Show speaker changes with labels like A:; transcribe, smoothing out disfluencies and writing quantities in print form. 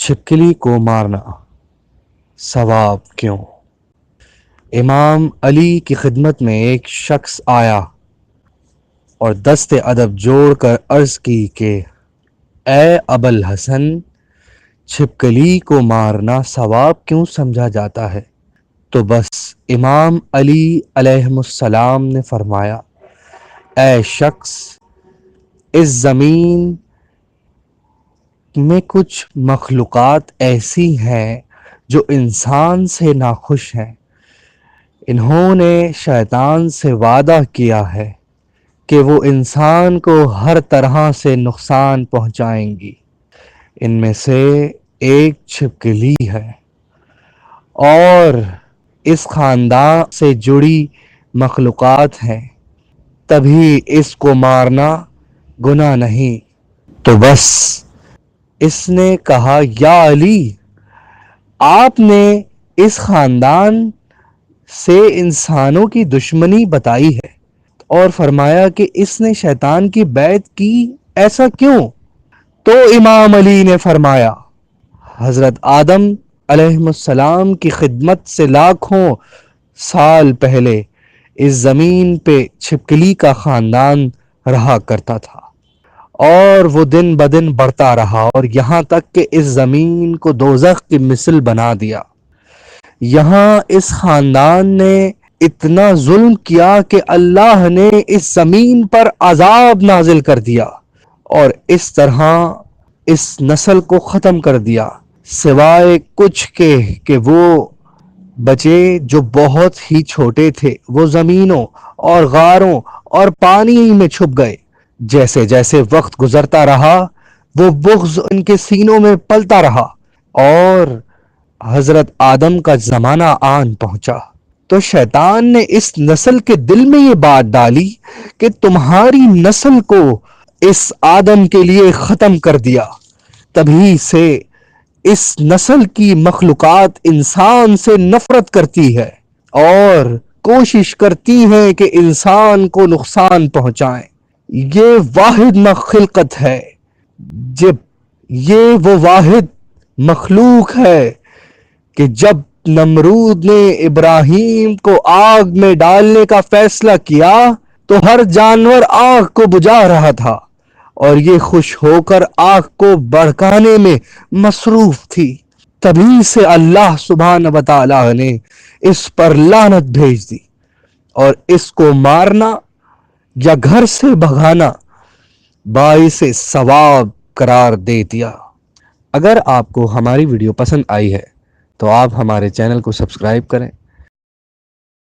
A: چھپکلی کو مارنا ثواب کیوں؟ امام علی کی خدمت میں ایک شخص آیا اور دست ادب جوڑ کر عرض کی کہ اے ابوالحسن، چھپکلی کو مارنا ثواب کیوں سمجھا جاتا ہے؟ تو بس امام علی علیہ السلام نے فرمایا، اے شخص، اس زمین میں کچھ مخلوقات ایسی ہیں جو انسان سے ناخوش ہیں۔ انہوں نے شیطان سے وعدہ کیا ہے کہ وہ انسان کو ہر طرح سے نقصان پہنچائیں گی۔ ان میں سے ایک چھپکلی ہے، اور اس خاندان سے جڑی مخلوقات ہیں، تبھی اس کو مارنا گناہ نہیں۔ تو بس اس نے کہا، یا علی، آپ نے اس خاندان سے انسانوں کی دشمنی بتائی ہے اور فرمایا کہ اس نے شیطان کی بیعت کی، ایسا کیوں؟ تو امام علی نے فرمایا، حضرت آدم علیہ السلام کی خدمت سے لاکھوں سال پہلے اس زمین پہ چھپکلی کا خاندان رہا کرتا تھا، اور وہ دن بدن بڑھتا رہا اور یہاں تک کہ اس زمین کو دوزخ کی مثل بنا دیا۔ یہاں اس خاندان نے اتنا ظلم کیا کہ اللہ نے اس زمین پر عذاب نازل کر دیا اور اس طرح اس نسل کو ختم کر دیا، سوائے کچھ کے کہ وہ بچے جو بہت ہی چھوٹے تھے، وہ زمینوں اور غاروں اور پانی میں چھپ گئے۔ جیسے جیسے وقت گزرتا رہا، وہ بغض ان کے سینوں میں پلتا رہا، اور حضرت آدم کا زمانہ آن پہنچا تو شیطان نے اس نسل کے دل میں یہ بات ڈالی کہ تمہاری نسل کو اس آدم کے لیے ختم کر دیا۔ تبھی سے اس نسل کی مخلوقات انسان سے نفرت کرتی ہے اور کوشش کرتی ہیں کہ انسان کو نقصان پہنچائیں۔ یہ واحد خلقت ہے، جب یہ وہ واحد مخلوق ہے کہ جب نمرود نے ابراہیم کو آگ میں ڈالنے کا فیصلہ کیا تو ہر جانور آگ کو بجھا رہا تھا اور یہ خوش ہو کر آگ کو بھڑکانے میں مصروف تھی۔ تبھی سے اللہ سبحانہ و تعالی نے اس پر لعنت بھیج دی اور اس کو مارنا یا گھر سے بھگانا باعث ثواب قرار دے دیا۔ اگر آپ کو ہماری ویڈیو پسند آئی ہے تو آپ ہمارے چینل کو سبسکرائب کریں